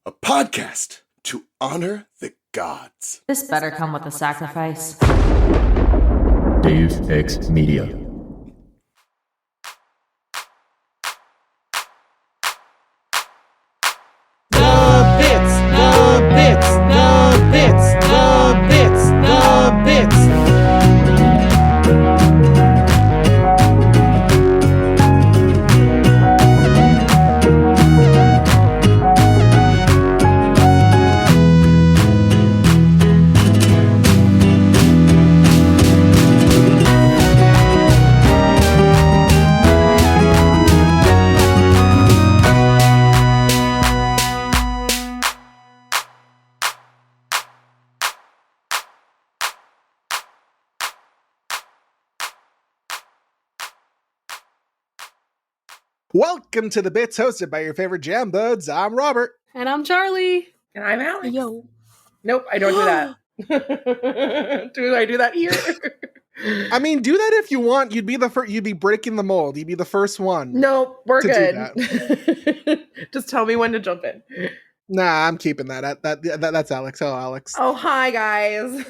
a podcast to honor the gods. This better come with a sacrifice. Dave X Media. The bits. Welcome to The Bits, hosted by your favorite jam buds. I'm Robert. And I'm Charlie. And I'm Alex. Yo. Nope, I don't do that. Do I do that here? I mean, do that if you want. You'd be the first. You'd be breaking the mold. You'd be the first one. Nope, we're to good. Just tell me when to jump in. Nah, I'm keeping that. That's Alex. Oh, Alex. Oh, hi guys.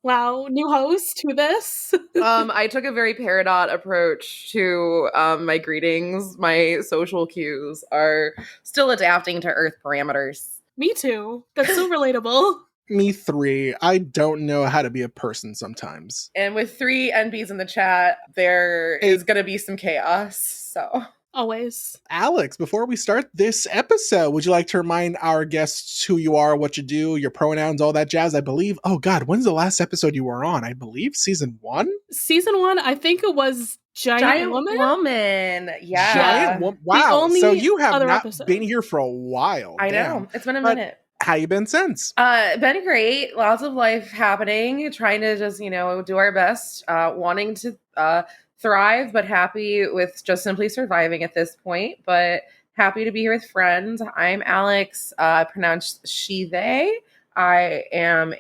Wow, new host to this. I took a very Peridot approach to my greetings. My social cues are still adapting to Earth parameters. Me too. That's so relatable. Me three. I don't know how to be a person sometimes. And with 3 NBs in the chat, there is going to be some chaos. So Always. Alex, before we start this episode, would you like to remind our guests who you are, what you do, your pronouns, all that jazz? I believe, oh God, when's the last episode you were on? I believe season 1? Season 1, I think it was Giant Woman. Yeah. Giant Woman. Wow. only So you have other not episode. been here for a while. I Damn. know. It's been a But minute. how you been since? Been great. Lots of life happening. Trying to just, do our best. Wanting to thrive, but happy with just simply surviving at this point. But happy to be here with friends. I'm Alex, pronounced she, they. I am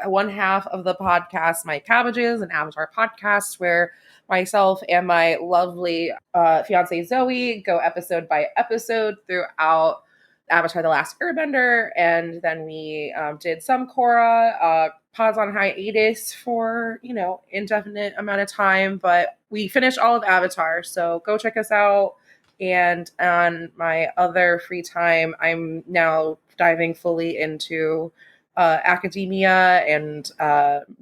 one half of the podcast, My Cabbages, an Avatar podcast where myself and my lovely fiance Zoe go episode by episode throughout Avatar The Last Airbender, and then we did some Korra, pods on hiatus for, indefinite amount of time, but we finished all of Avatar, so go check us out. And on my other free time, I'm now diving fully into academia and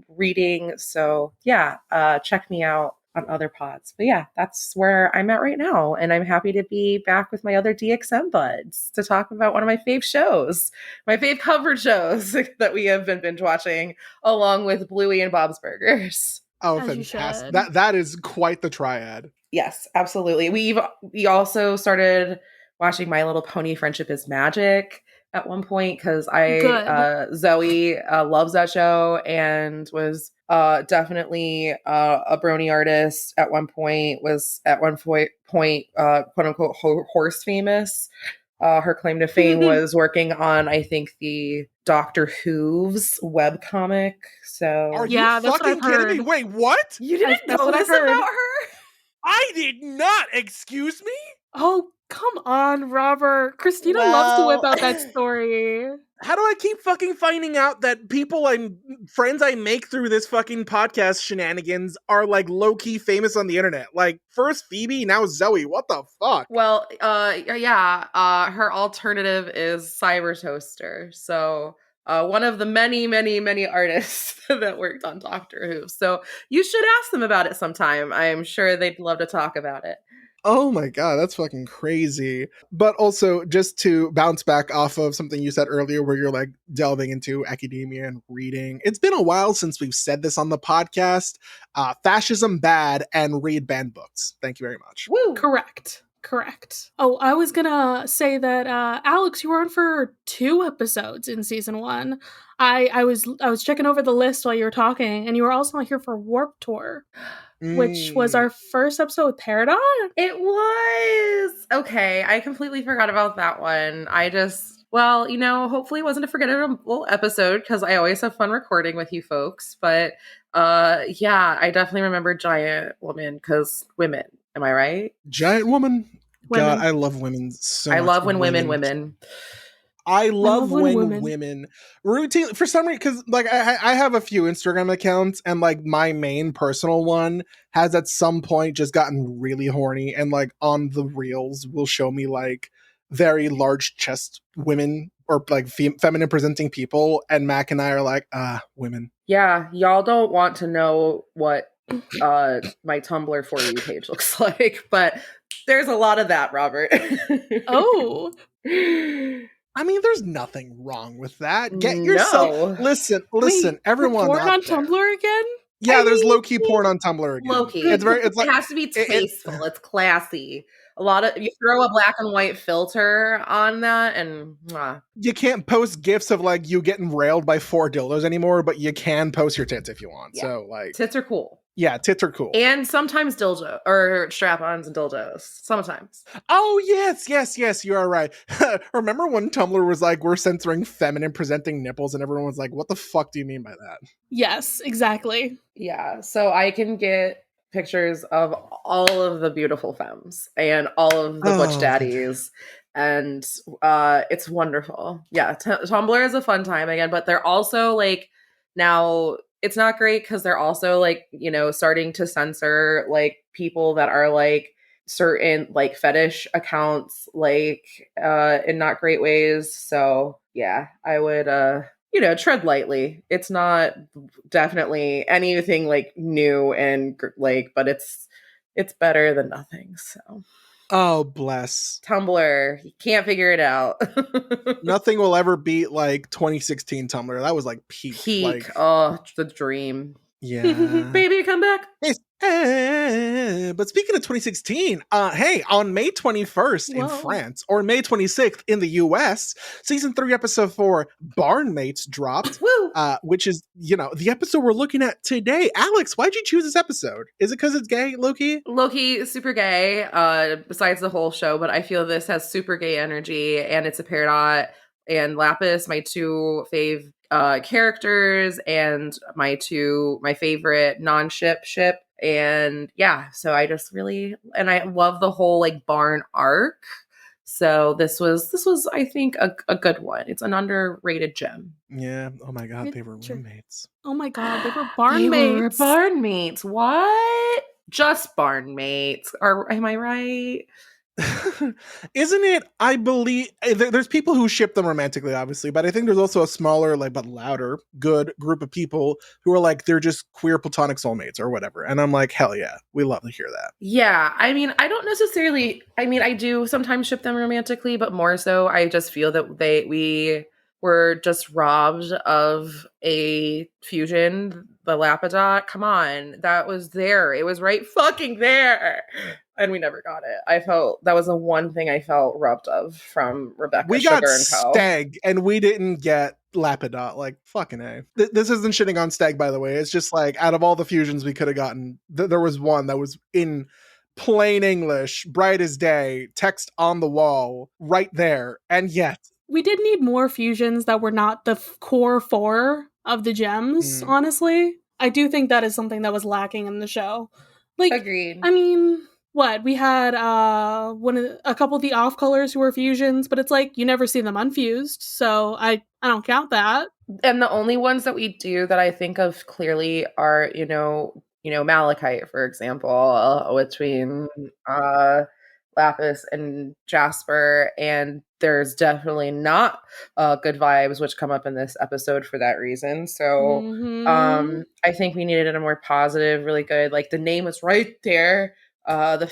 reading, so yeah, check me out on other pods. But yeah, that's where I'm at right now. And I'm happy to be back with my other DXM buds to talk about one of my fave shows, my fave cover shows that we have been binge watching along with Bluey and Bob's Burgers. Oh, As fantastic. That is quite the triad. Yes, absolutely. We also started watching My Little Pony Friendship is Magic at one point because Zoe loves that show and was definitely a brony artist at one point, was at one point quote unquote horse famous. Her claim to fame was working on, I think, the Doctor Who's webcomic. So Are Yeah, you that's what fucking I've kidding heard. me? Wait, what? you didn't That's know what this I've heard. about her? I did not. Excuse me? Oh, come on, Robert. Christina loves to whip out that story. How do I keep fucking finding out that friends I make through this fucking podcast shenanigans are like low-key famous on the internet? Like first Phoebe, now Zoe. What the fuck? Well, her alternative is Cyber Toaster. So one of the many, many, many artists that worked on Doctor Who. So you should ask them about it sometime. I'm sure they'd love to talk about it. Oh my God, that's fucking crazy. But also, just to bounce back off of something you said earlier where you're like delving into academia and reading. It's been a while since we've said this on the podcast. Fascism bad and read banned books. Thank you very much. Woo! Correct. Oh, I was gonna say that Alex, you were on for 2 episodes in season 1. I was checking over the list while you were talking, and you were also on here for Warp Tour, which was our first episode with Peridot. It was. Okay, I completely forgot about that one. Hopefully it wasn't a forgettable episode because I always have fun recording with you folks. But I definitely remember Giant Woman because women. Am I right? Giant Woman. God, Women. I love women so much. I love when women. I love when when women routine for some reason, because like I have a few Instagram accounts, and like my main personal one has at some point just gotten really horny, and like on the reels will show me like very large chest women or like feminine presenting people, and Mac and I are like, women. Yeah, y'all don't want to know what my Tumblr for you page looks like, but there's a lot of that, Robert. Oh. I mean, there's nothing wrong with that. Get yourself No. listen, Wait, everyone porn out on there. Tumblr again? Yeah, there's low key porn on Tumblr again. Loki. It's like It has to be it tasteful. It's classy. A lot of you throw a black and white filter on that, and you can't post gifs of like you getting railed by 4 dildos anymore, but you can post your tits if you want. Yeah. So like tits are cool. Yeah, tits are cool. And sometimes dildo or strap-ons and dildos. Sometimes. Oh yes, you are right. Remember when Tumblr was like, we're censoring feminine presenting nipples, and everyone was like, what the fuck do you mean by that? Yes, exactly. Yeah. So I can get pictures of all of the beautiful femmes and all of the butch daddies. And it's wonderful. Yeah, Tumblr is a fun time again, but they're also like now it's not great because they're also like, you know, starting to censor like people that are like certain like fetish accounts like in not great ways. So yeah, I would you know, tread lightly. It's not definitely anything like new and like, but it's better than nothing. So Oh, bless. Tumblr, you can't figure it out. Nothing will ever beat like 2016 Tumblr. That was like peak. Peak. Like, Oh, the dream. yeah. Baby, come back. But speaking of 2016, hey, on May 21st in France or May 26th in the US, season 3, episode 4, Barnmates dropped. Woo! Which is, you know, the episode we're looking at today. Alex, why'd you choose this episode? Is it because it's gay, Loki? Loki, super gay, besides the whole show, but I feel this has super gay energy, and it's a Peridot and Lapis, my two fave characters, and my favorite non-ship ship. And yeah, so I just really, and I love the whole like barn arc. So this was I think a good one. It's an underrated gem. Yeah. Oh my god, they were roommates. Oh my god, they were barn They mates. were barn mates. What? Just barn mates. Am I right? Isn't it? I believe there's people who ship them romantically, obviously, but I think there's also a smaller, like, but louder, good group of people who are like, they're just queer platonic soulmates or whatever. And I'm like, hell yeah, we love to hear that. Yeah, I mean, I don't necessarily. I mean, I do sometimes ship them romantically, but more so, I just feel that we were just robbed of a fusion. The Lapidot, come on, that was there. It was right fucking there. And we never got it. I felt that was the one thing I felt robbed of from Rebecca. We Sugar got and Co. Stag, and we didn't get Lapidot. Like, fucking A. This isn't shitting on Stag, by the way. It's just like, out of all the fusions we could have gotten, there was one that was in plain English, bright as day, text on the wall, right there. And yet, we did need more fusions that were not the core 4 of the gems, honestly. I do think that is something that was lacking in the show. Like, agreed. I mean, what? We had a couple of the off colors who were fusions, but it's like you never see them unfused, so I don't count that. And the only ones that we do that I think of clearly are, you know, Malachite, for example, between Lapis and Jasper, and there's definitely not good vibes which come up in this episode for that reason. So I think we needed a more positive, really good, like the name is right there. The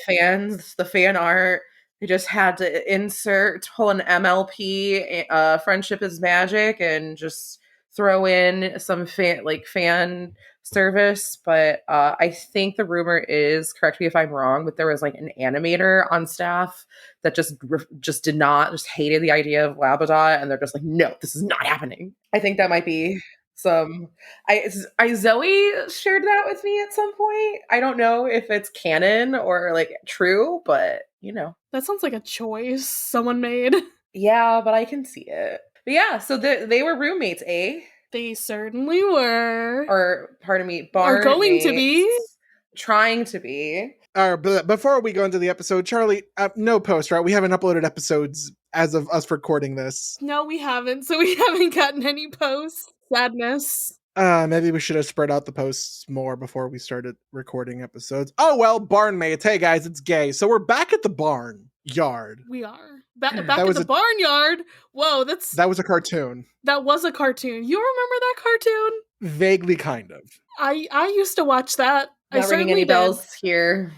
fan art, they just had to pull an MLP, friendship is magic, and just throw in some fan service. But I think the rumor is, correct me if I'm wrong, but there was like an animator on staff that just hated the idea of Labrador, and they're just like, no, this is not happening. I think that might be Zoe shared that with me at some point. I don't know if it's canon or like true, but you know, that sounds like a choice someone made. Yeah, but I can see it. But yeah, so they were roommates, eh? They certainly were. Or, pardon me, are going to be. Trying to be. But before we go into the episode, Charlie, no post, right? We haven't uploaded episodes as of us recording this. No, we haven't. So we haven't gotten any posts. Sadness. Maybe we should have spread out the posts more before we started recording episodes. Oh well, barnmates. Hey guys, it's gay. So we're back at the barn yard. We are. Back That at was the barnyard. Whoa, that was a cartoon. that was a cartoon. You remember that cartoon? Vaguely, kind of. I used to watch that. I Not ringing certainly any did. bells here.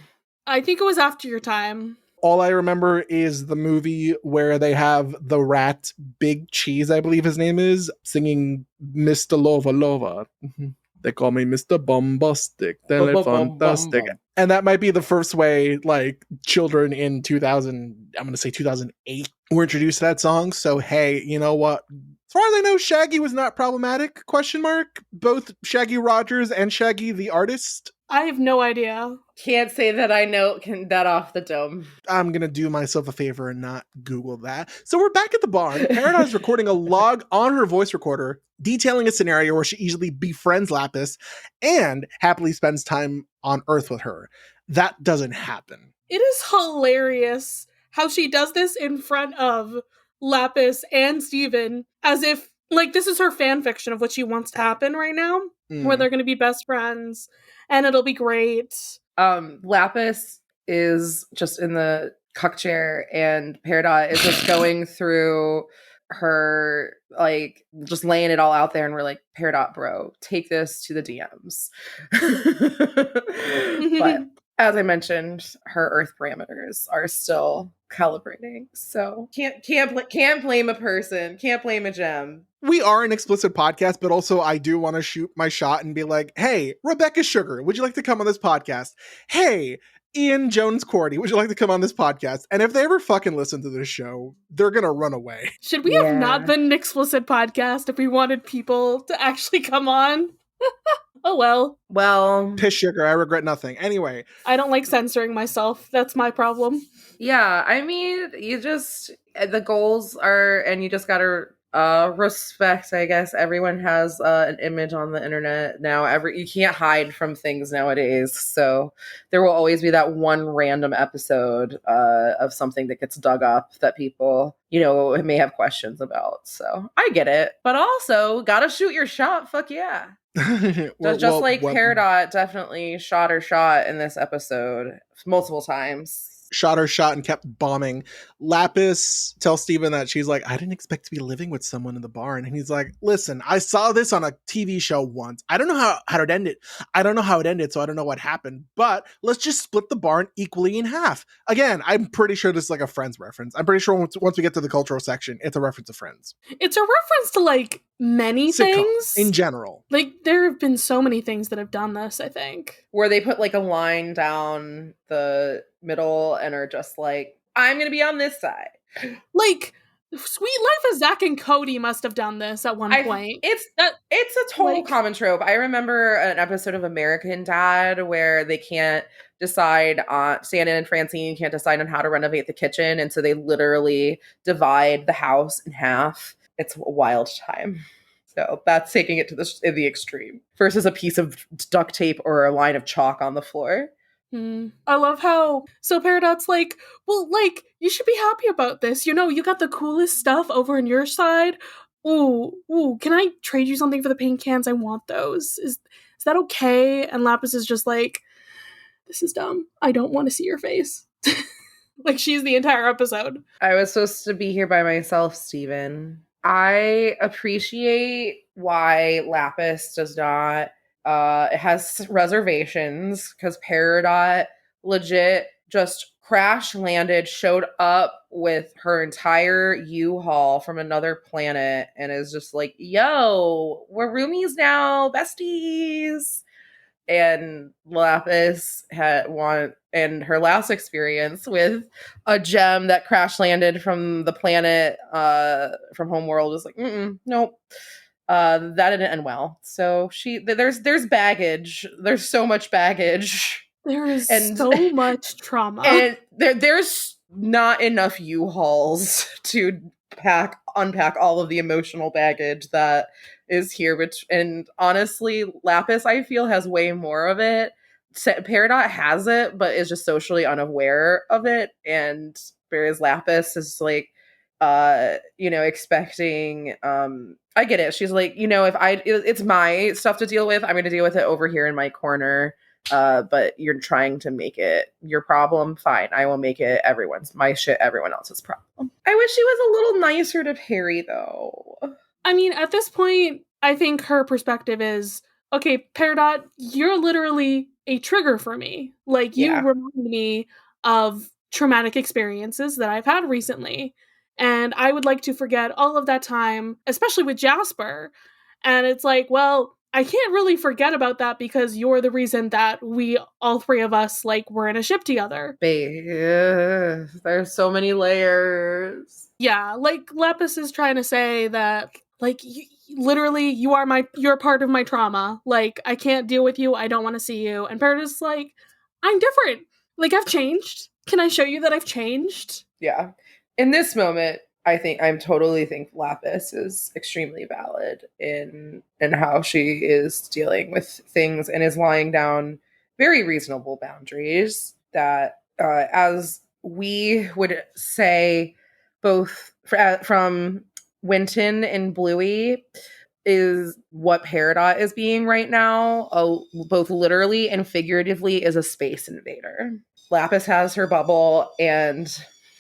I think it was after your time. All I remember is the movie where they have the rat Big Cheese, I believe his name is, singing Mr. Lova Lova. They call me Mr. Bombastic. They're fantastic. And that might be the first way, like, children in 2000, I'm going to say 2008, were introduced to that song. So, hey, you know what? As far as I know, Shaggy was not problematic, ? Both Shaggy Rogers and Shaggy the artist. I have no idea. Can't say that I know that off the dome. I'm going to do myself a favor and not Google that. So we're back at the barn. Paradise is recording a log on her voice recorder, detailing a scenario where she easily befriends Lapis and happily spends time on Earth with her. That doesn't happen. It is hilarious how she does this in front of Lapis and Steven as if, like, this is her fan fiction of what she wants to happen right now, where they're going to be best friends and it'll be great. Lapis is just in the cuck chair and Peridot is just going through her, like, just laying it all out there, and we're like, Peridot, bro, take this to the DMs. But as I mentioned, her Earth parameters are still calibrating, so can't blame a person, can't blame a gem. We are an explicit podcast, but also I do want to shoot my shot and be like, hey, Rebecca Sugar, would you like to come on this podcast? Hey, Ian Jones-Cordy, would you like to come on this podcast? And if they ever fucking listen to this show, they're going to run away. Should we have not been an explicit podcast if we wanted people to actually come on? Oh well. Well, Piss Sugar, I regret nothing. Anyway. I don't like censoring myself. That's my problem. Yeah, I mean, you just, the goals are, and you just gotta respect, I guess. Everyone has an image on the internet now. You can't hide from things nowadays. So there will always be that one random episode of something that gets dug up that people, may have questions about. So I get it. But also, gotta shoot your shot. Fuck yeah. Peridot definitely shot her shot in this episode multiple times. Shot her shot and kept bombing. Lapis tells Steven that she's like, I didn't expect to be living with someone in the barn. And he's like, listen, I saw this on a TV show once. I don't know how it ended. I don't know how it ended, so I don't know what happened. But let's just split the barn equally in half. Again, I'm pretty sure this is like a Friends reference. I'm pretty sure once we get to the cultural section, it's a reference to Friends. It's a reference to, like, many things. In general. Like, there have been so many things that have done this, I think. Where they put, like, a line down the middle and are just like, I'm gonna be on this side. Like, Sweet Life of Zach and Cody must have done this at one point. It's a total common trope. I remember an episode of American Dad where they can't decide on, Shannon and Francine can't decide on how to renovate the kitchen, and so they literally divide the house in half. It's a wild time. So that's taking it to the extreme versus a piece of duct tape or a line of chalk on the floor. I love how, so Peridot's like, well, like, you should be happy about this. You got the coolest stuff over on your side. Ooh, can I trade you something for the paint cans? I want those. Is that okay? And Lapis is just like, this is dumb. I don't want to see your face. Like, she's the entire episode. I was supposed to be here by myself, Steven. I appreciate why Lapis does not, it has reservations, because Peridot legit just crash landed, showed up with her entire U-Haul from another planet, and is just like, yo, we're roomies now, besties. And Lapis and her last experience with a gem that crash landed from the planet from Homeworld was like, nope. That didn't end well. So there's baggage. There's so much baggage. There is so much trauma. And there's not enough U-Hauls to unpack all of the emotional baggage that is here. And honestly, Lapis, I feel, has way more of it Peridot has it, but is just socially unaware of it. And whereas Lapis is like, expecting, I get it. She's like, if it's my stuff to deal with, I'm going to deal with it over here in my corner. But you're trying to make it your problem. Fine. I will make it my shit, everyone else's problem. I wish she was a little nicer to Perry though. I mean, at this point, I think her perspective is, okay, Peridot, you're literally a trigger for me. Like, you remind me of traumatic experiences that I've had recently. And I would like to forget all of that time, especially with Jasper. And it's like, well, I can't really forget about that because you're the reason that all three of us, like, were in a ship together. There's so many layers. Yeah, like, Lapis is trying to say that, like, literally, you're part of my trauma. Like, I can't deal with you. I don't want to see you. And Peridot's like, I'm different. Like, I've changed. Can I show you that I've changed? Yeah. In this moment, I totally think Lapis is extremely valid in how she is dealing with things and is lying down very reasonable boundaries that, as we would say, both from Winton and Bluey, is what Peridot is being right now, both literally and figuratively, is a space invader. Lapis has her bubble, and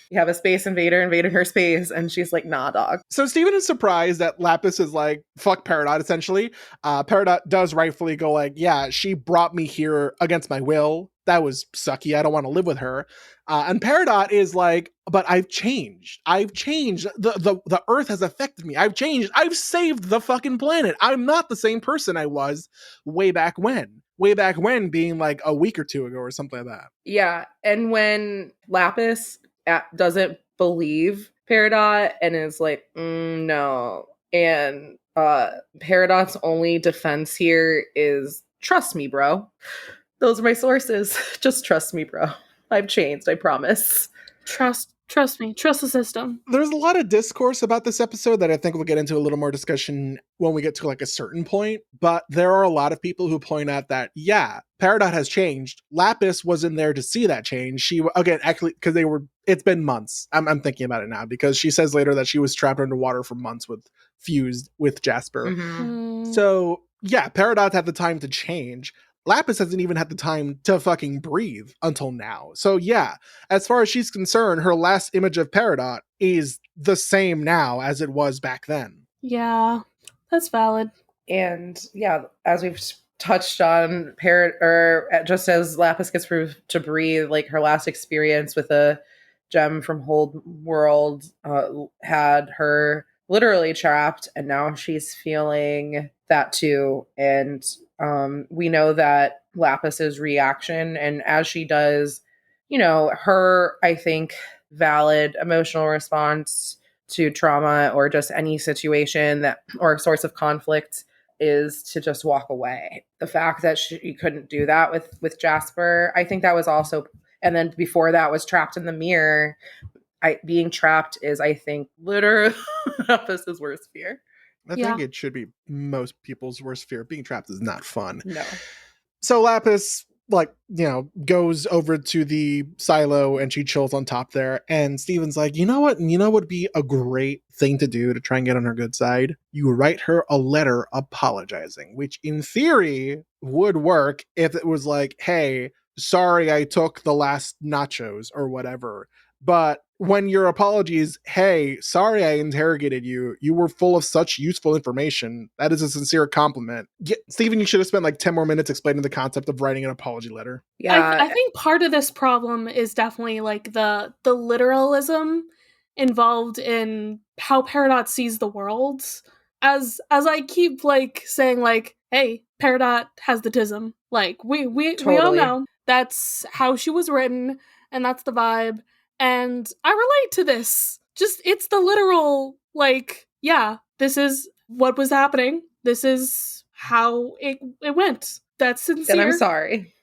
you have a space invader invading her space, and she's like, nah, dog. So Steven is surprised that Lapis is like, fuck Peridot, essentially. Peridot does rightfully go like, yeah, she brought me here against my will. That was sucky. I don't want to live with her. And Peridot is like, but I've changed. The earth has affected me. I've changed. I've saved the fucking planet. I'm not the same person I was way back when. Way back when being like a week or two ago or something like that. Yeah. And when Lapis doesn't believe Peridot and is like, no. And Peridot's only defense here is, trust me, bro. Those are my sources. Just trust me, bro. I've changed, I promise. Trust me. Trust the system. There's a lot of discourse about this episode that I think we'll get into a little more discussion when we get to like a certain point. But there are a lot of people who point out that, yeah, Peridot has changed. Lapis wasn't there to see that change. She, again, actually, because it's been months. I'm thinking about it now because she says later that she was trapped underwater for months fused with Jasper. Mm-hmm. So, yeah, Peridot had the time to change. Lapis hasn't even had the time to fucking breathe until now. So yeah, as far as she's concerned, her last image of Peridot is the same now as it was back then. Yeah, that's valid. And yeah, as we've touched on, just as Lapis gets to breathe, like her last experience with a gem from Hold World had her literally trapped, and now she's feeling that too. And we know that Lapis's reaction, and as she does, her, I think, valid emotional response to trauma or just any situation or source of conflict is to just walk away. The fact that she couldn't do that with Jasper, I think that was also, and then before that was trapped in the mirror. Being trapped is, I think, literally Lapis's worst fear. I think it should be most people's worst fear. Being trapped is not fun. No. So Lapis, goes over to the silo and she chills on top there. And Steven's like, you know what? Would be a great thing to do to try and get on her good side? You write her a letter apologizing, which in theory would work if it was like, hey, sorry, I took the last nachos or whatever. But when your apology is, hey, sorry I interrogated you. You were full of such useful information. That is a sincere compliment. Steven, you should have spent like 10 more minutes explaining the concept of writing an apology letter. Yeah. I think part of this problem is definitely like the literalism involved in how Peridot sees the world. As I keep like saying like, hey, Peridot has the tism. Like we all know that's how she was written and that's the vibe. And I relate to this. Just, it's the literal, like, yeah, this is what was happening. This is how it went. That's sincere. And I'm sorry.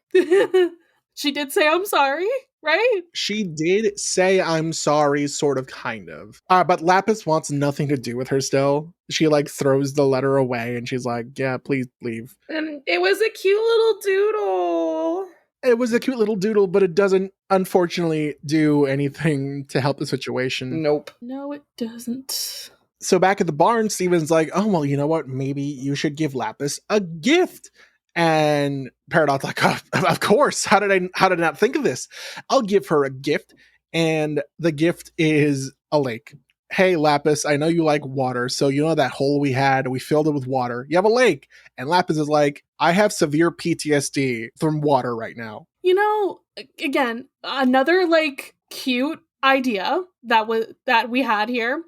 She did say I'm sorry, right? She did say I'm sorry, sort of, kind of. But Lapis wants nothing to do with her still. She, throws the letter away and she's like, yeah, please leave. And it was a cute little doodle. It was a cute little doodle, but it doesn't, unfortunately, do anything to help the situation. Nope. No, it doesn't. So back at the barn, Steven's like, oh, well, you know what? Maybe you should give Lapis a gift. And Peridot's like, oh, of course. How did I not think of this? I'll give her a gift. And the gift is a lake. Hey, Lapis, I know you like water. So you know that hole we had, we filled it with water. You have a lake. And Lapis is like, I have severe PTSD from water right now. You know, again, another like cute idea that we had here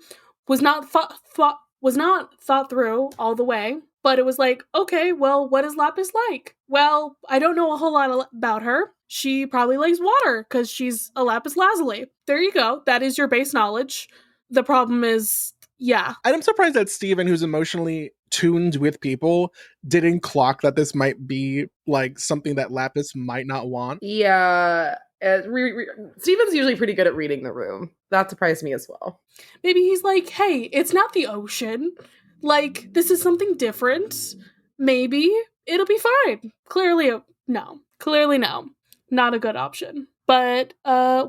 was not thought through all the way, but it was like, okay, well, what is Lapis like? Well, I don't know a whole lot about her. She probably likes water because she's a lapis lazuli. There you go. That is your base knowledge. The problem is, yeah. And I'm surprised that Steven, who's emotionally tuned with people, didn't clock that this might be like something that Lapis might not want. Yeah. Steven's usually pretty good at reading the room. That surprised me as well. Maybe he's like, hey, it's not the ocean. Like, this is something different. Maybe it'll be fine. Clearly no. Not a good option. But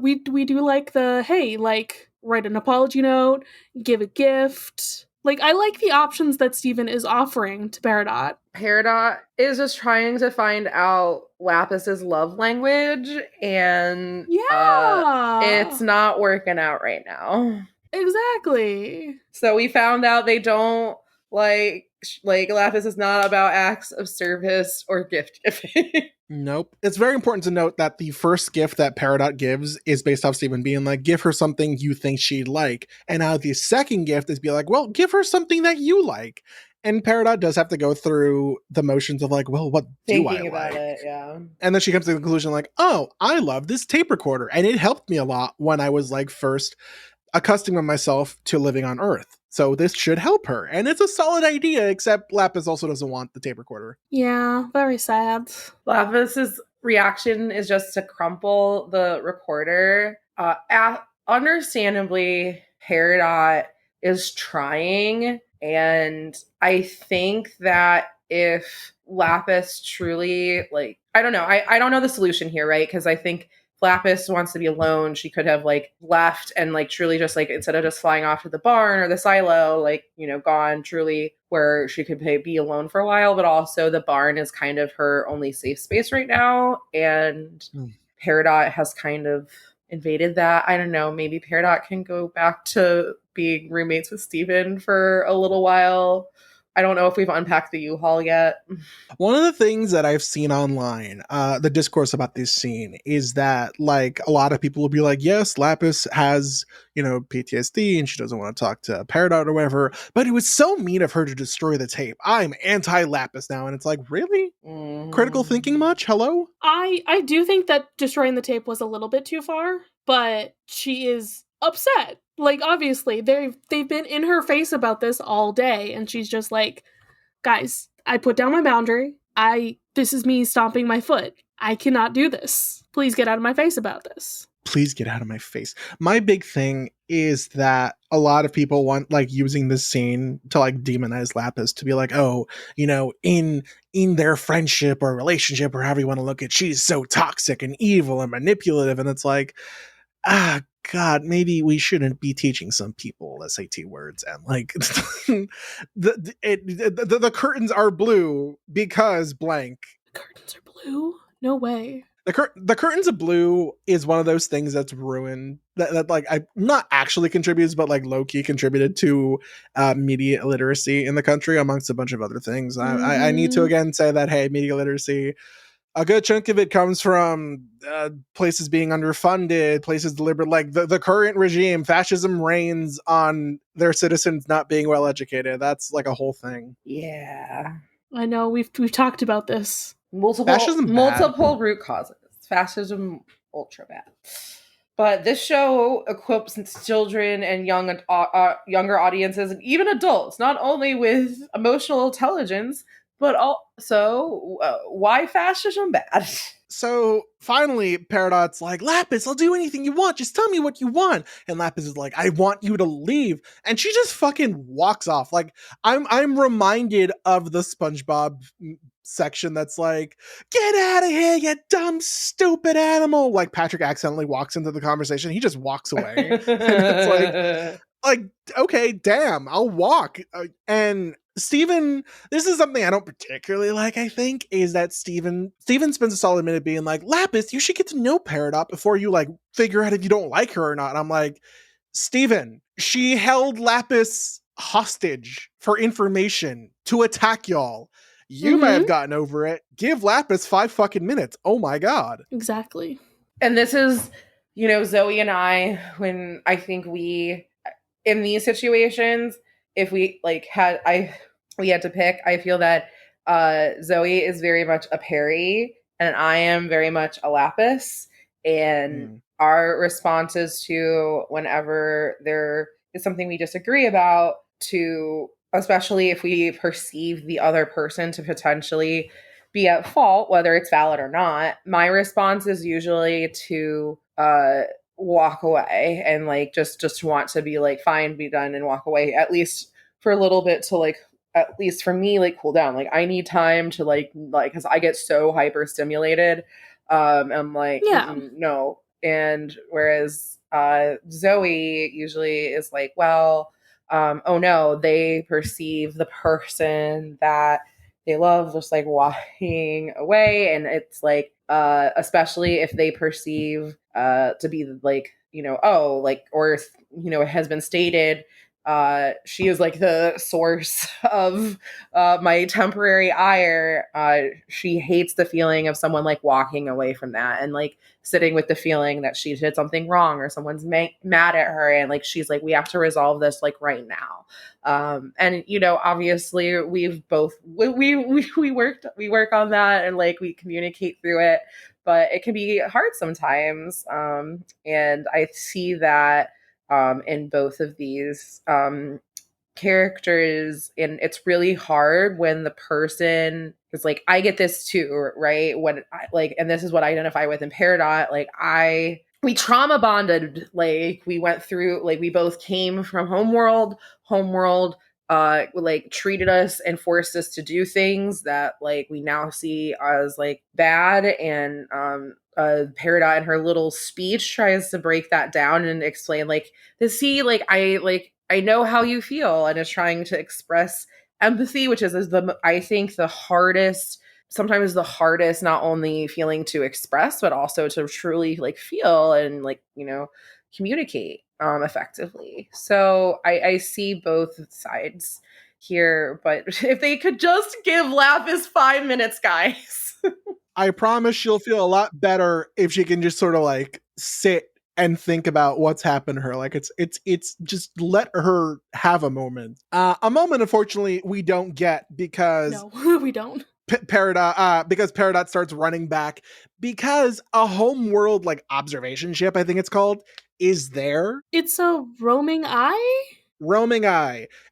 we do like the, hey, like, write an apology note, give a gift. Like, I like the options that Steven is offering to Peridot. Peridot is just trying to find out Lapis's love language, and it's not working out right now. Exactly. So we found out they don't like Lapis is not about acts of service or gift giving. Nope. It's very important to note that the first gift that Peridot gives is based off Steven being like, give her something you think she'd like. And now the second gift is be like, well, give her something that you like. And Peridot does have to go through the motions of like, well, what do I like? It, yeah. And then she comes to the conclusion like, oh, I love this tape recorder. And it helped me a lot when I was like first accustoming myself to living on Earth. So this should help her. And it's a solid idea, except Lapis also doesn't want the tape recorder. Yeah, very sad. Lapis's reaction is just to crumple the recorder. Understandably, Peridot is trying. And I think that if Lapis truly, like, I don't know. I don't know the solution here, right? Because I think Lapis wants to be alone. She could have like left and like truly just like, instead of just flying off to the barn or the silo, like, you know, gone truly where she could be alone for a while. But also the barn is kind of her only safe space right now. And Peridot has kind of invaded that. I don't know. Maybe Peridot can go back to being roommates with Steven for a little while. I don't know if we've unpacked the U-Haul yet. One of the things that I've seen online, the discourse about this scene, is that like a lot of people will be like, yes, Lapis has, you know, PTSD and she doesn't want to talk to Peridot or whatever, but it was so mean of her to destroy the tape. I'm anti-Lapis now. And it's like, really? Critical thinking much? Hello? I do think that destroying the tape was a little bit too far, but she is upset. Like, obviously, they've been in her face about this all day, and she's just like, guys, I put down my boundary. This is me stomping my foot. I cannot do this. Please get out of my face about this. Please get out of my face. My big thing is that a lot of people want like using this scene to like demonize Lapis, to be like, oh, you know, in their friendship or relationship or however you want to look at, she's so toxic and evil and manipulative. And it's like, God, maybe we shouldn't be teaching some people SAT words and like the curtains are blue because blank. The curtains are blue? No way. The curtains of blue is one of those things that's ruined that like I not actually contributes, but like low key contributed to media illiteracy in the country amongst a bunch of other things. I need to again say that, hey, media literacy, a good chunk of it comes from places being underfunded, places deliberate, like the current regime, fascism reigns on their citizens not being well educated. That's like a whole thing. Yeah. I know, we've talked about this. Multiple root causes. Fascism, ultra bad. But this show equips children and younger audiences and even adults, not only with emotional intelligence, but also, why fascism bad? So finally, Peridot's like, Lapis, I'll do anything you want. Just tell me what you want. And Lapis is like, I want you to leave. And she just fucking walks off. Like, I'm reminded of the SpongeBob section that's like, get out of here, you dumb, stupid animal. Like Patrick accidentally walks into the conversation. He just walks away. And it's like, okay, damn, I'll walk. And Steven, this is something I don't particularly like, I think, is that Steven spends a solid minute being like, Lapis, you should get to know Peridot before you like figure out if you don't like her or not. And I'm like, Steven, she held Lapis hostage for information to attack y'all. You might have gotten over it. Give Lapis 5 fucking minutes. Oh my god. Exactly. And this is, Zoe and I, when I think we, in these situations, if we we had to pick, I feel that Zoe is very much a Perry and I am very much a Lapis. And our responses to whenever there is something we disagree about, to especially if we perceive the other person to potentially be at fault, whether it's valid or not, my response is usually to walk away and like just want to be like, fine, be done, and walk away, at least for a little bit, to like, at least for me, like cool down. Like I need time to like because I get so hyper stimulated. I'm like, no. And whereas Zoe usually is like, well, oh no, they perceive the person that they love just like walking away. And it's like, especially if they perceive to be like, oh, like, or, it has been stated, she is like the source of my temporary ire. She hates the feeling of someone like walking away from that and like sitting with the feeling that she did something wrong or someone's mad at her, and like she's like, we have to resolve this like right now. And obviously we've both we work on that, and like we communicate through it, but it can be hard sometimes. And I see that in both of these characters, and it's really hard when the person is like, I get this too, right? When I like, and this is what I identify with in Peridot, like we trauma bonded, like we went through, like we both came from homeworld like treated us and forced us to do things that like we now see as like bad. And Peridot in her little speech tries to break that down and explain like, I know how you feel, and is trying to express empathy, which is I think the hardest, sometimes the hardest, not only feeling to express, but also to truly like feel and like, communicate effectively. So I see both sides here, but if they could just give Lapis 5 minutes, guys. I promise she'll feel a lot better if she can just sort of like sit and think about what's happened to her. Like it's just let her have a moment. A moment, unfortunately, we don't get because no, we don't. Peridot, because Peridot starts running back because a homeworld like observation ship, I think it's called, is there. It's a roaming eye.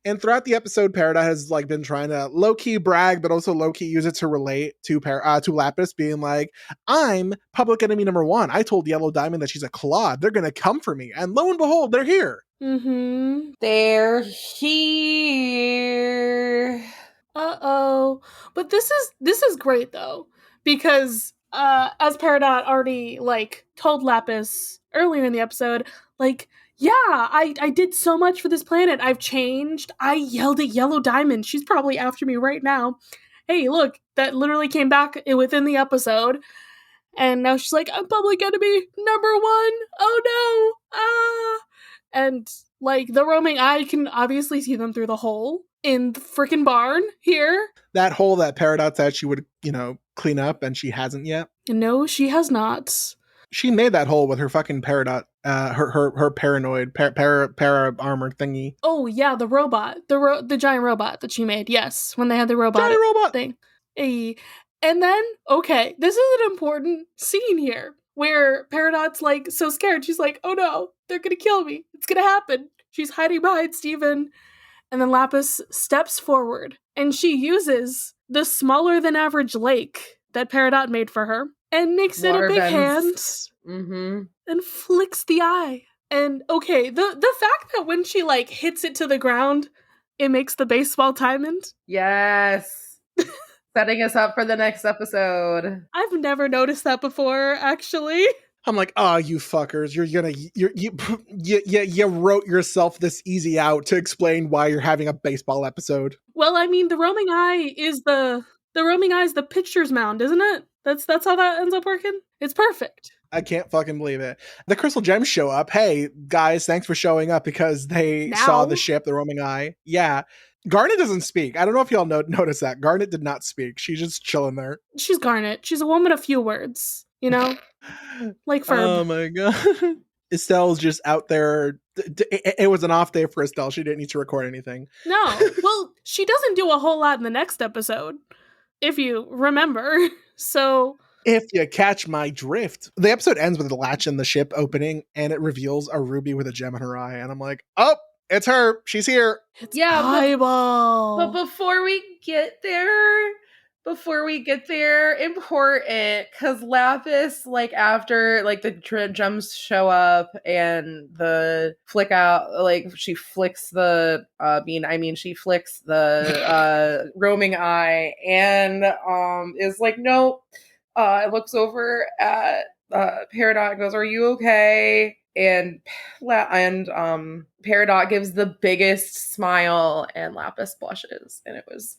And throughout the episode, Peridot has like been trying to low-key brag, but also low-key use it to relate to Lapis, being like, I'm public enemy number 1. I told Yellow Diamond that she's a clod. They're gonna come for me. And lo and behold, they're here. They're here. Uh-oh. But this is great though, because as Peridot already like told Lapis earlier in the episode, like, yeah, I did so much for this planet. I've changed. I yelled at Yellow Diamond. She's probably after me right now. Hey, look, that literally came back within the episode. And now she's like, I'm public enemy number 1. Oh no. And like the roaming eye can obviously see them through the hole in the freaking barn here. That hole that Peridot said she would, clean up, and she hasn't yet. No, she has not. She made that hole with her fucking Peridot, her paranoid para armor thingy. Oh yeah, the robot, the giant robot that she made. Yes, when they had the giant robot thing. Hey. And then, okay, this is an important scene here where Peridot's like so scared. She's like, oh no, they're gonna kill me. It's gonna happen. She's hiding behind Steven. And then Lapis steps forward and she uses the smaller than average lake that Peridot made for her and makes it a big hand and flicks the eye. And okay, the fact that when she like hits it to the ground, it makes the baseball diamond. Yes. Setting us up for the next episode. I've never noticed that before, actually. I'm like, oh, you fuckers, you wrote yourself this easy out to explain why you're having a baseball episode. Well, I mean, the roaming eye is the pitcher's mound, isn't it? That's how that ends up working. It's perfect. I can't fucking believe it. The Crystal Gems show up. Hey, guys, thanks for showing up because they saw the ship, the roaming eye. Yeah. Garnet doesn't speak. I don't know if y'all noticed that. Garnet did not speak. She's just chilling there. She's Garnet. She's a woman of few words, you know? Like Ferb. Oh my god. Estelle's just out there. It was an off day for Estelle. She didn't need to record anything. No. Well, she doesn't do a whole lot in the next episode, if you remember. So... If you catch my drift. The episode ends with the latch in the ship opening, and it reveals a ruby with a gem in her eye. And I'm like, oh, it's her. She's here. It's eyeball. But before we get there, important, because Lapis, like after like the gems show up and the flick out, like she flicks the she flicks the roaming eye and is like, nope. Looks over at Peridot and goes, "Are you okay?" And Peridot gives the biggest smile, and Lapis blushes, and it was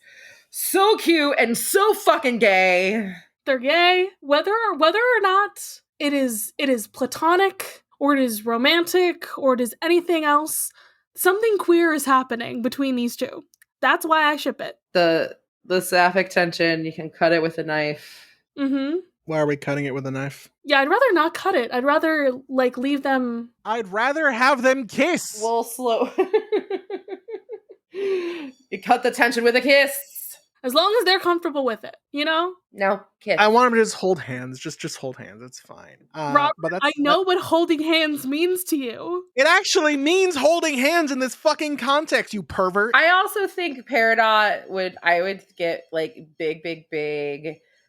so cute and so fucking gay. They're gay, whether or not it is platonic or it is romantic or it is anything else. Something queer is happening between these two. That's why I ship it. The sapphic tension, you can cut it with a knife. Mm-hmm. Why are we cutting it with a knife? Yeah, I'd rather not cut it. I'd rather, like, leave them... I'd rather have them kiss! Well, slow. You cut the tension with a kiss! As long as they're comfortable with it, you know? No, kiss. I want them to just hold hands. Just hold hands. It's fine. Robert, but I know what holding hands means to you. It actually means holding hands in this fucking context, you pervert. I also think Peridot would get, like,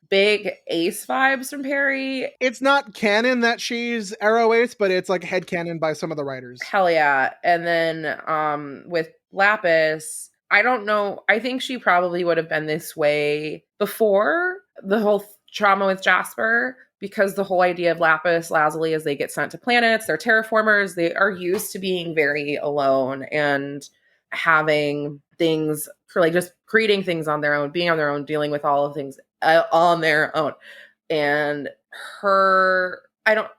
big ace vibes from Perry. It's not canon that she's Arrow Ace, but it's like headcanon by some of the writers. Hell yeah. And then with Lapis, I don't know. I think she probably would have been this way before the whole trauma with Jasper, because the whole idea of Lapis Lazuli is they get sent to planets, they're terraformers, they are used to being very alone and having things for like just creating things on their own, being on their own, dealing with all of things on their own. And I don't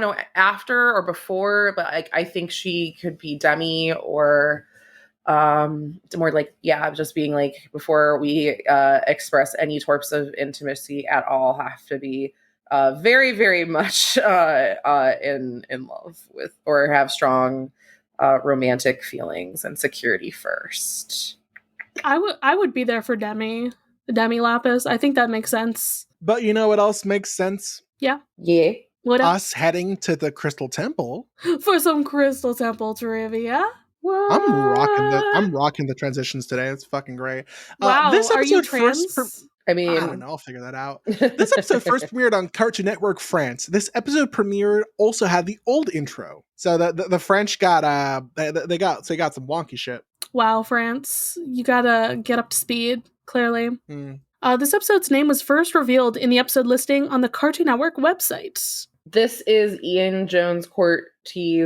know after or before, but I think she could be Demi or more like, just being like, before we express any torps of intimacy at all, have to be very, very much in love with or have strong romantic feelings and security first. I would be there for Demi Lapis. I think that makes sense. But you know what else makes sense? Yeah. What else? Us heading to the Crystal Temple for some Crystal Temple trivia. What? I'm rocking the transitions today. It's fucking great. Wow, this are you episode trans? I don't know. I'll figure that out. This episode first premiered on Cartoon Network France. This episode premiered also had the old intro. So the French got they got some wonky shit. Wow, France, you gotta get up to speed. Clearly. This episode's name was first revealed in the episode listing on the Cartoon Network website. This is Ian Jones Cort's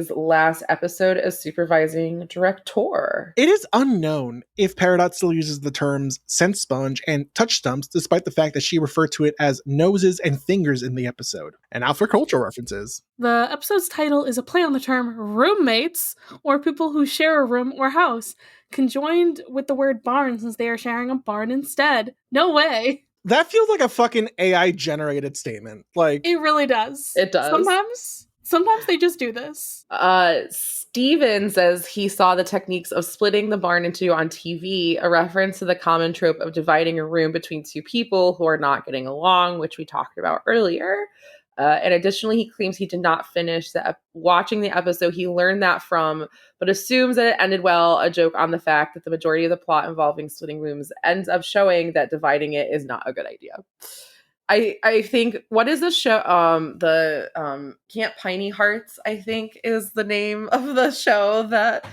last episode as supervising director. It is unknown if Peridot still uses the terms scent sponge and touch stumps, despite the fact that she referred to it as noses and fingers in the episode. And now for cultural references. The episode's title is a play on the term roommates, or people who share a room or house, conjoined with the word barn since they are sharing a barn instead. No way. That feels like a fucking AI generated statement. Like, it really does. It does. Sometimes they just do this. Steven says he saw the techniques of splitting the barn in two on TV, a reference to the common trope of dividing a room between two people who are not getting along, which we talked about earlier. And additionally, he claims he did not finish watching the episode he learned that from, but assumes that it ended well, a joke on the fact that the majority of the plot involving splitting rooms ends up showing that dividing it is not a good idea. I think, what is the show? Camp Piney Hearts, I think, is the name of the show that,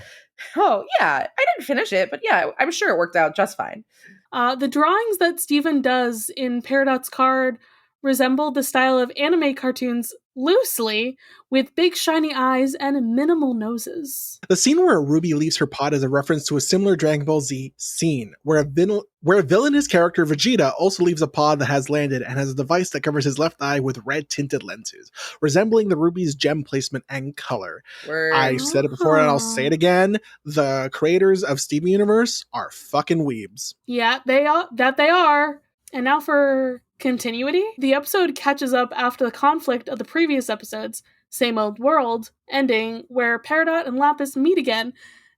I didn't finish it, but yeah, I'm sure it worked out just fine. The drawings that Steven does in Peridot's card resemble the style of anime cartoons loosely, with big shiny eyes and minimal noses. The scene where Ruby leaves her pod is a reference to a similar Dragon Ball Z scene, where a villainous character Vegeta also leaves a pod that has landed and has a device that covers his left eye with red tinted lenses, resembling the Ruby's gem placement and color. Word. I've said it before and I'll say it again. The creators of Steven Universe are fucking weebs. Yeah, they are. And now for continuity. The episode catches up after the conflict of the previous episodes, Same Old World, ending where Peridot and Lapis meet again,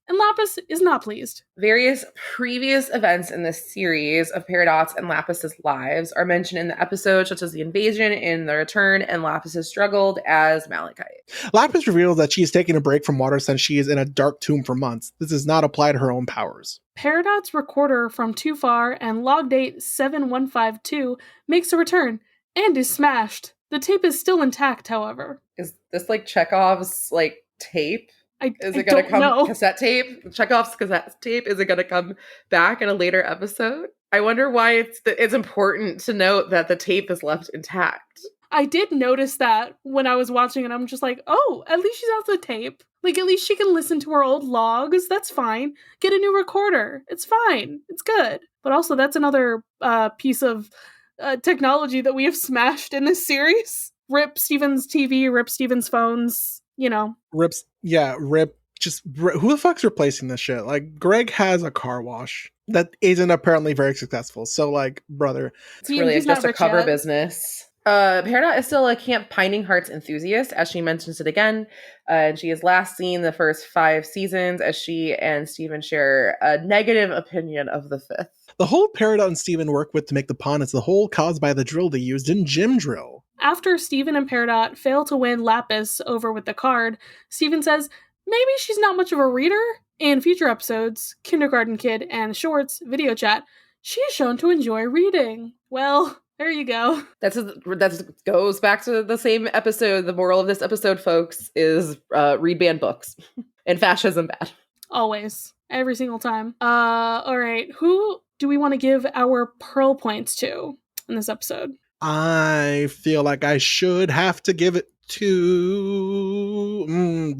and Lapis is not pleased. Various previous events in this series of Peridot's and Lapis's lives are mentioned in the episode, such as the invasion in The Return and Lapis's struggled as Malachite. Lapis reveals that she is taking a break from water since she is in a dark tomb for months. This does not apply to her own powers. Peridot's recorder from Too Far and log date 7152 makes a return and is smashed. The tape is still intact, however. Is this like Chekhov's like tape? Is I it going to don't come know. cassette tape? Chekhov's cassette tape? Is it going to come back in a later episode? I wonder why it's important to note that the tape is left intact. I did notice that when I was watching it. I'm just like, oh, at least she's off the tape. Like, at least she can listen to her old logs. That's fine. Get a new recorder. It's fine. It's good. But also, that's another piece of technology that we have smashed in this series. Rip Steven's TV, rip Steven's phones, you know. Rip. Who the fuck's replacing this shit? Like, Greg has a car wash that isn't apparently very successful. So, like, brother. It's really just a cover business. Peridot is still a Camp Pining Hearts enthusiast, as she mentions it again. And she has last seen the first 5 seasons, as she and Steven share a negative opinion of the 5th. The hole Peridot and Steven work with to make the pond is the hole caused by the drill they used in Gym Drill. After Steven and Peridot fail to win Lapis over with the card, Steven says maybe she's not much of a reader. In future episodes, Kindergarten Kid and Shorts video chat, she is shown to enjoy reading. Well, there you go. That goes back to the same episode. The moral of this episode, folks, is read banned books. And fascism bad. Always. Every single time. All right. Who do we want to give our pearl points to in this episode? I feel like I should have to give it to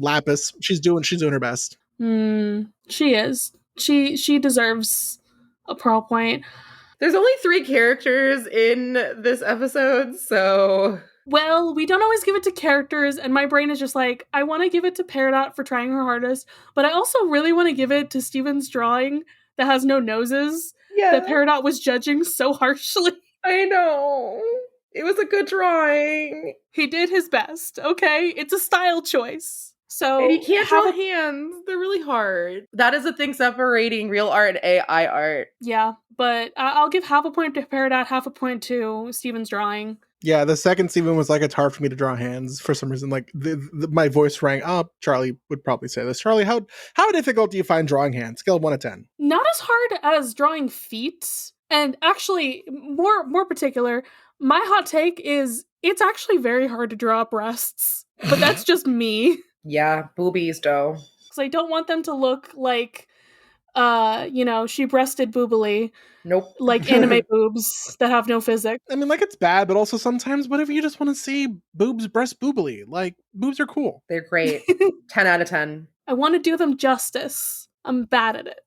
Lapis. She's doing her best. She is. She deserves a pearl point. There's only 3 characters in this episode, so... Well, we don't always give it to characters, and my brain is just like, I want to give it to Peridot for trying her hardest, but I also really want to give it to Steven's drawing that has no noses, that Peridot was judging so harshly. I know. It was a good drawing. He did his best, okay? It's a style choice. So and he can't draw hands. They're really hard. That is the thing separating real art and AI art. Yeah, but I'll give half a point to Peridot, half a point to Steven's drawing. Yeah, the second Steven was like, it's hard for me to draw hands for some reason. Like, my voice rang up. Charlie would probably say this. Charlie, how difficult do you find drawing hands? Scale of 1 to 10. Not as hard as drawing feet. And actually, more particular, my hot take is it's actually very hard to draw breasts. But that's just me. Yeah, boobies, though. Because I don't want them to look like, she breasted boobily. Nope. Like anime boobs that have no physics. I mean, like, it's bad, but also sometimes whatever you just want to see boobs breast boobily. Like, boobs are cool. They're great. 10 out of 10. I want to do them justice. I'm bad at it.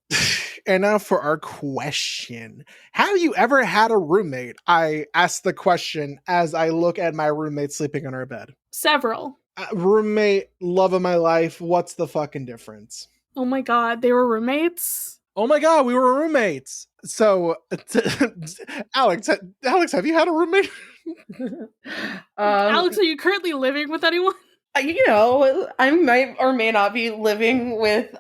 And now for our question. Have you ever had a roommate? I ask the question as I look at my roommate sleeping on our bed. Several. Roommate, love of my life. What's the fucking difference? Oh my god, they were roommates? Oh my god, we were roommates. So, Alex, have you had a roommate? Alex, are you currently living with anyone? I might or may not be living with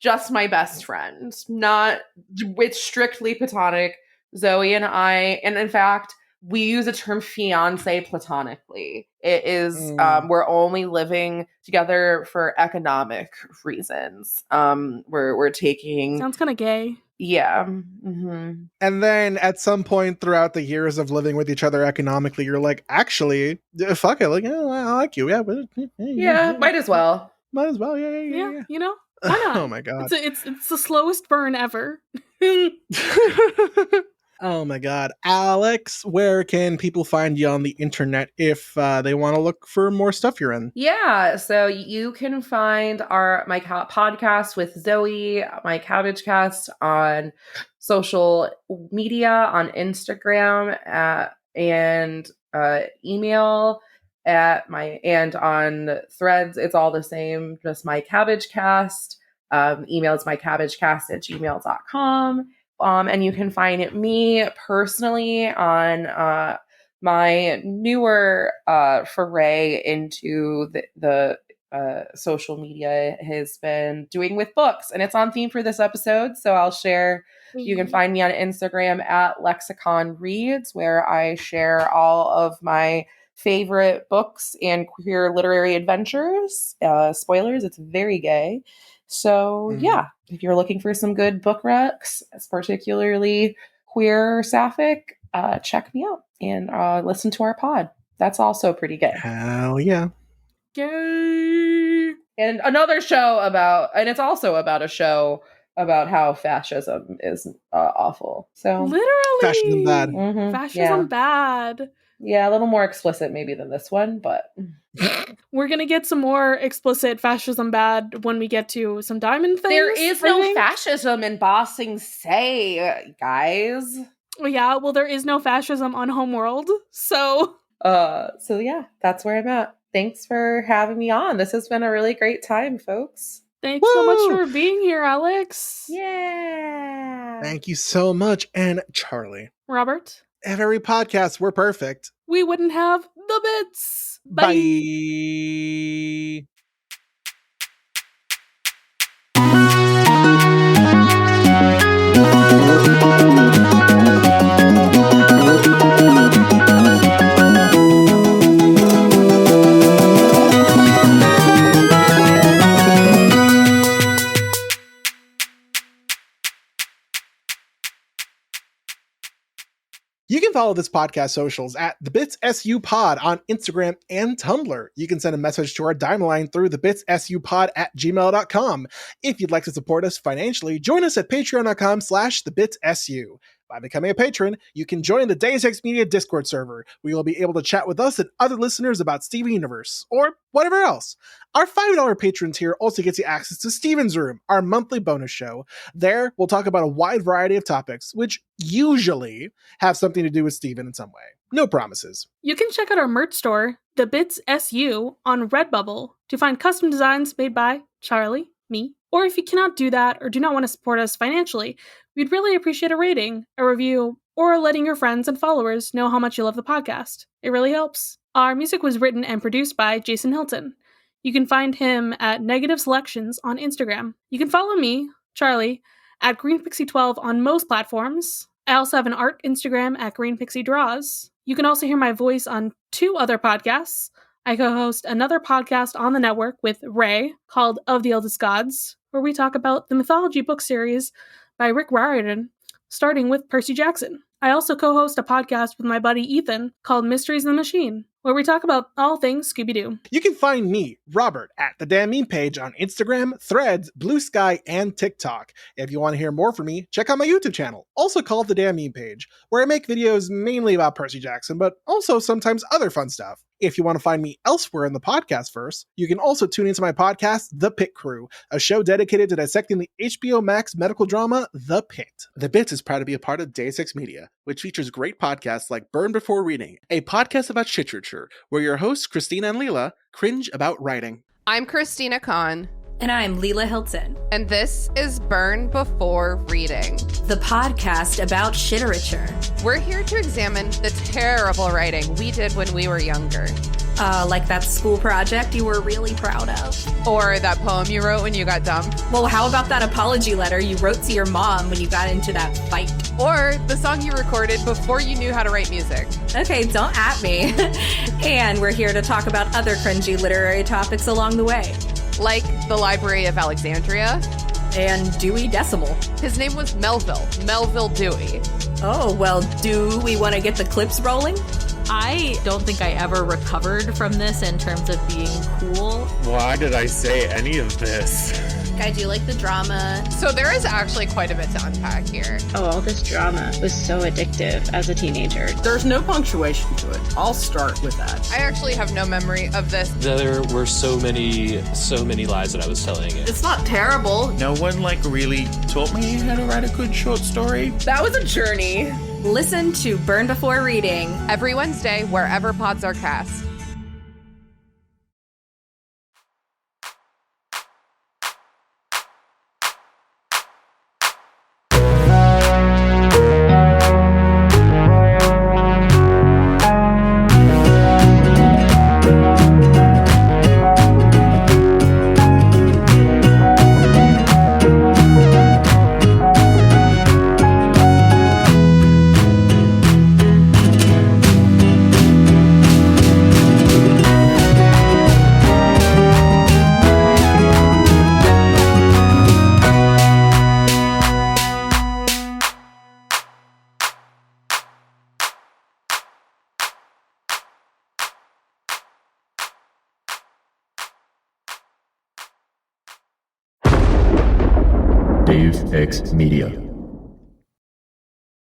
just my best friend. Not, it's strictly platonic. Zoe and I, and in fact, we use the term fiance platonically. It is, we're only living together for economic reasons. We're taking... Sounds kind of gay. Yeah. Mm-hmm. And then at some point throughout the years of living with each other economically, you're like, actually, fuck it. Like, I like you. Yeah, might as well. Might as well. Yeah. You know? Why not? Oh my god. It's the slowest burn ever. Oh my god. Alex, where can people find you on the internet if they want to look for more stuff you're in? Yeah, so you can find my podcast with Zoe, My Cabbage Cast, on social media, on Instagram, and email and on Threads. It's all the same, just My Cabbage Cast. Email is mycabbagecast@gmail.com. And you can find me personally on my newer foray into the social media has been doing with books, and it's on theme for this episode. So I'll share. You can find me on Instagram at Lexicon Reads, where I share all of my favorite books and queer literary adventures. Spoilers, it's very gay. So yeah, if you're looking for some good book recs, particularly queer or sapphic, check me out and listen to our pod. That's also pretty gay. Hell yeah. Gay. And another show and it's also about a show about how fascism is awful. So Literally. Fascism bad. Mhm, Fascism bad. Yeah, a little more explicit maybe than this one, but We're going to get some more explicit fascism bad when we get to some diamond things. there is no fascism in Bossing Say, guys. Well, yeah, well, there is no fascism on Homeworld, so... So yeah, that's where I'm at. Thanks for having me on. This has been a really great time, folks. Thanks so much for being here, Alex. Yeah. Thank you so much. And Charlie, Robert, if every podcast were perfect, we wouldn't have the bits. Bye. You can follow this podcast socials at thebitssupod on Instagram and Tumblr. You can send a message to our dime line through thebitssupod@gmail.com. If you'd like to support us financially, join us at patreon.com/thebitsu. By becoming a patron, you can join the Deus Ex Media Discord server, where you'll be able to chat with us and other listeners about Steven Universe, or whatever else. Our $5 patron tier also gets you access to Steven's Room, our monthly bonus show. There, we'll talk about a wide variety of topics, which usually have something to do with Steven in some way. No promises. You can check out our merch store, The Bits SU, on Redbubble to find custom designs made by Charlie, me, or if you cannot do that or do not want to support us financially, we'd really appreciate a rating, a review, or letting your friends and followers know how much you love the podcast. It really helps. Our music was written and produced by Jason Hilton. You can find him at Negative Selections on Instagram. You can follow me, Charlie, at GreenPixie12 on most platforms. I also have an art Instagram at GreenPixieDraws. You can also hear my voice on 2 other podcasts. I co-host another podcast on the network with Ray called Of the Eldest Gods, where we talk about the mythology book series by Rick Riordan, starting with Percy Jackson. I also co-host a podcast with my buddy Ethan called Mysteries in the Machine, where we talk about all things Scooby-Doo. You can find me, Robert, at the Damn Meme page on Instagram, Threads, Blue Sky, and TikTok. If you want to hear more from me, check out my YouTube channel, also called the Damn Meme page, where I make videos mainly about Percy Jackson, but also sometimes other fun stuff. If you want to find me elsewhere in the podcast verse, you can also tune into my podcast, The Pit Crew, a show dedicated to dissecting the HBO Max medical drama, The Pit. The Bits is proud to be a part of Deus Ex Media, which features great podcasts like Burn Before Reading, a podcast about literature, where your hosts, Christina and Leela, cringe about writing. I'm Christina Kahn. And I'm Leela Hilton, And this is Burn Before Reading, the podcast about shiterature. We're here to examine the terrible writing we did when we were younger. Like that school project you were really proud of. Or that poem you wrote when you got dumped. Well, how about that apology letter you wrote to your mom when you got into that fight? Or the song you recorded before you knew how to write music. Okay, don't at me. And we're here to talk about other cringy literary topics along the way. Like the Library of Alexandria. And Dewey Decimal. His name was Melville Dewey. Oh, well, do we want to get the clips rolling? I don't think I ever recovered from this in terms of being cool. Why did I say any of this? I do like the drama. So there is actually quite a bit to unpack here. Oh, all this drama was so addictive as a teenager. There's no punctuation to it. I'll start with that. I actually have no memory of this. There were so many lies that I was telling. It's not terrible. No one really taught me how to write a good short story. That was a journey. Listen to Burn Before Reading Every Wednesday, wherever pods are cast. Dave X Media.